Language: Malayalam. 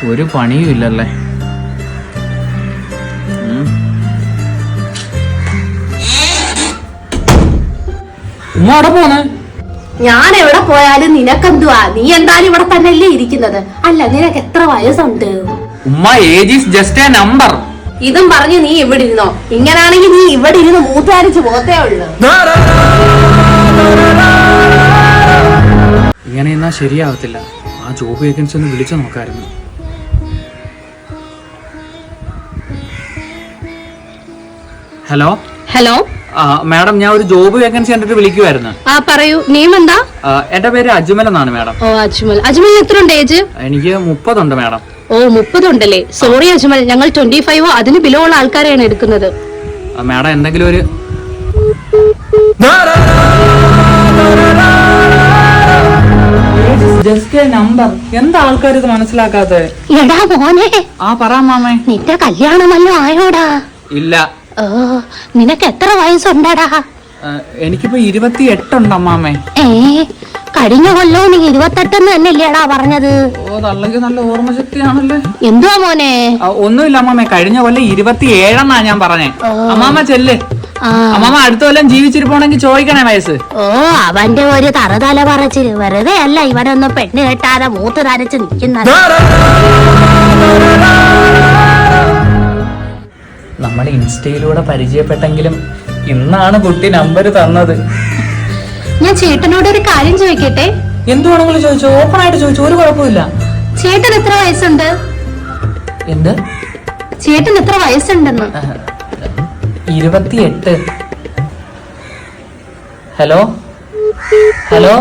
ഒരു പണിയും ഇല്ലല്ലേ. ഉമ്മ അവിടെ പോന്നെ? ഞാൻ എവിടെ പോയാലും നിനക്കെന്തുവാ? നീ എന്തായാലും ഇവിടെ തന്നെയല്ലേ ഇരിക്കുന്നത്. അല്ല, നിനക്ക് എത്ര വയസ്സുണ്ട്? ഉമ്മ, age is just A number. ഇതും പറഞ്ഞ് നീ ഇവിടെ ഇരുന്നോ? ഇങ്ങനാണെങ്കിൽ നീ ഇവിടെ ഇരുന്ന് മൂത്താരിച്ച് പോത്തേ ഉള്ളു. ഇങ്ങനെ എന്നാ ശരിയാവത്തില്ല. ആ ജോബ് വേക്കൻസി ഒന്ന് വിളിച്ചു നോക്കായിരുന്നു. ഹലോ ഹലോ മാഡം, ഞാൻ ഒരു ജോബ് വേക്കൻസി കണ്ടിട്ട് വിളിക്കുവായിരുന്നു. ആ പറയൂ, നെയിം എന്താ? എന്റെ പേര് അജ്മൽ എന്നാണ് മാഡം. ഓ അജ്മൽ. അജ്മലിന് എത്ര ഉണ്ട് ഏജ്? എനിക്ക് 30 ഉണ്ട് മാഡം. ഓ 30 ഉണ്ടല്ലേ. സോറി അജ്മൽ, ഞങ്ങൾ 25 അതിന് ബിലോ ഉള്ള ആൾക്കാരെയാണ് എടുക്കുന്നത്. മാഡം എന്തെങ്കിലും ഒരു നമ്പർ. എന്താ ആൾക്കാർ ഇത് മനസ്സിലാക്കാതെ? എടാ മോനെ. ആ പറ മാമേ. നിന്റെ കല്യാണമല്ലോ ആയോടാ? ഇല്ല. ഓ, നിനക്ക് എത്ര വയസ്സുണ്ടടാ? എനിക്കിപ്പോ 28 ഉണ്ട് അമ്മാമേ. കഴിഞ്ഞ കൊല്ലോ നീ 28 തന്നെയല്ലേടാ പറഞ്ഞത്? ഓ, തള്ളക്ക് നല്ല ഓർമ്മശക്തിയാണല്ലേ. എന്തുവാ മോനെ? ഒന്നുമില്ല അമ്മാമേ, കഴിഞ്ഞ കൊല്ലം 27 ഞാൻ പറഞ്ഞേ. അമ്മാമ ചെല്ല്. അമ്മാമ അടുത്ത കൊല്ലം ജീവിച്ചിരിപ്പോണെങ്കിൽ ചോദിക്കണേ വയസ്സ്. ഓ, അവന്റെ ഒരു തറതല പറച്ചില്. വെറുതെ അല്ല ഇവരൊന്നും പെണ്ണ് കെട്ടാതെ മൂത്ത് തരച്ച് നിൽക്കുന്നത്. നമ്മൾ ഇൻസ്റ്റയിലൂടെ പരിചയപ്പെട്ടെങ്കിലും ഇന്നാണ് കുട്ടി നമ്പർ തന്നത്. ഞാൻ ചേട്ടനോട് ഒരു കാര്യം ചോദിക്കട്ടെ? എന്തുവാണെങ്കിലും ചോദിച്ചോ, ഓപ്പൺ ആയിട്ട് ചോദിച്ചോ, ഒരു കുഴപ്പമില്ല. ചേട്ടൻ എത്ര വയസ്സുണ്ട്? എന്ത്? ചേട്ടൻ എത്ര വയസ്സുണ്ടെന്ന്? 28. Hello hello.